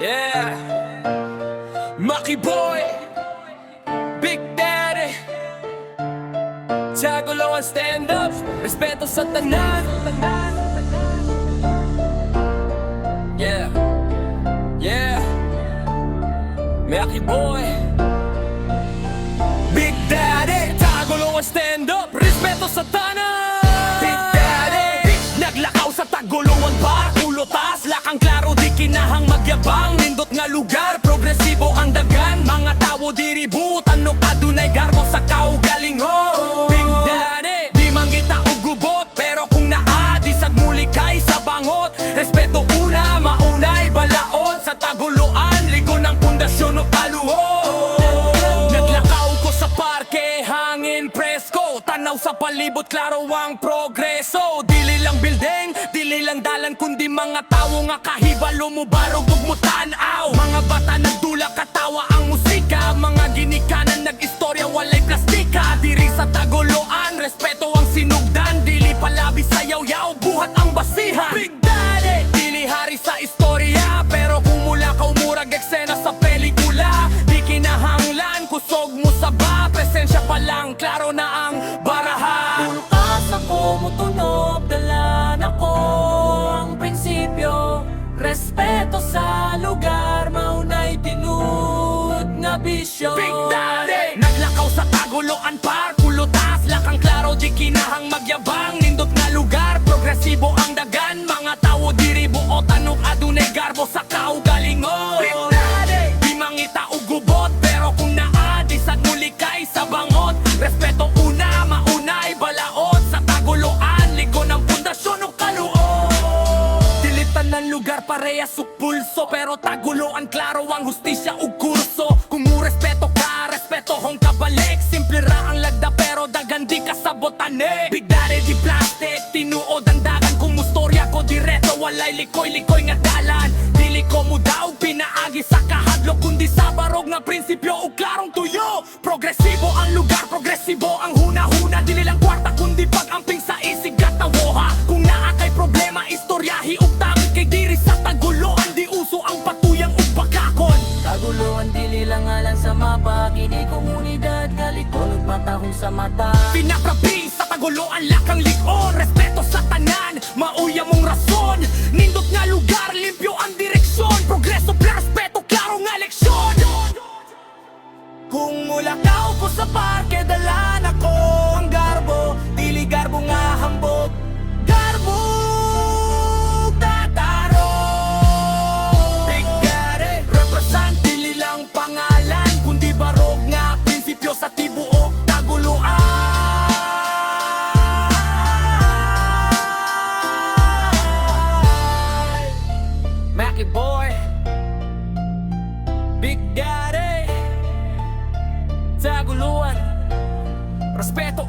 Yeah, Maki Boy, Big Daddy, Tagulo ang stand up, respeto sa tanan. Yeah, yeah, Maki Boy, Big Daddy, Tagulo ang stand up, respeto sa tanan. Big Daddy, naglakaw sa Taguluan Bar, ulotas, lakang klaro, di kinahang magyabang. Nindot nga lugar, progresibo ang dagan. Mga tawo di ributan, no adunay garbo sa kaugalingon. Big Daddy, di man kita og gubot, pero kung naa, di sagmuli kay sa bangot. Respeto una, maunay balaod, sa Taguluan, ligo ng pundasyon o kaluhod. Naglakaw ko sa parke, hangin presko, tanaw sa palibot, klaro ang progreso. Dili lang building, dili lang dalan, kundi mga tawo nga kahibalo mo barog ug mo tan-aw. Mga bata nagdula katawa ang musika, mga ginikanan nag-istorya walay plastika. Diri sa Taguluan, respeto ang sinugdan, dili palabi sayaw-yaw, buhat ang basihan. Big Daddy, dili hari sa istorya, pero kumula ka umurag eksena sa pelikula. Di kinahanglan, kusog mo sa ba, presensya pa lang, klaro na ang baraha. Pulkas ako mutunog, dalan ako ang prinsipyo. Respeto sa lugar, maunay tinud nga bisyo. Big Daddy, naglakaw sa Taguluan Park, ulotas, lakang klaro, di kinahang magyabang. Nindot nga lugar, progresibo ang dagan. Mga tawo diri buot, anong adunay garbo sa kaugalingon. Big Daddy, di mangita og gubot, pero kung naa, di sagmuli kay sa bangot. Respeto una, maunay balaod, sa Taguluan, ligo ng pundasyon o kaluon. Dilitan ng lugar parehas ug pulso, pero Taguluan klaro ang hustisya ug kurso. Kung mo respeto ka, respeto hong kabalik. Simple ra ang lagda pero dagan di ka sabotane. Big Daddy di plastic, tinuod ang dagan. Kung mustorya ko direto, walay likoy-likoy nga dalan. Dili ko mo daw pinaagi sa kahadlok, kundi sa barog nga prinsipyo ug klarong tuyo. Progresibo ang lugar, progresibo ang huna-huna. Dili lang kwarta kundi pag-amping sa isig at tawoha. Kung naa kay problema, istoryahi ug tangit kay diri sa Taguluan, di uso ang patuyang ug bakakon. Taguluan dili lang alang sa mapa, kini komunidad galikon ug patahong sa mata. Pinaprabi sa Taguluan, lakang ligon, respeto sa tanan, mauya mong rason. Nindot nga lugar, limpyo ang direksyon, progreso, respeto, klaro nga leksyon. Kung mulakaw ko sa parke, dalan ako ang garbo. Dili garbo nga hambog, garbo tataro. Big Daddy, represent, dili lang pangalan, kundi barog nga prinsipyo sa tibuok Taguluan. Maki Boy, Big Daddy, Taguluan, respeto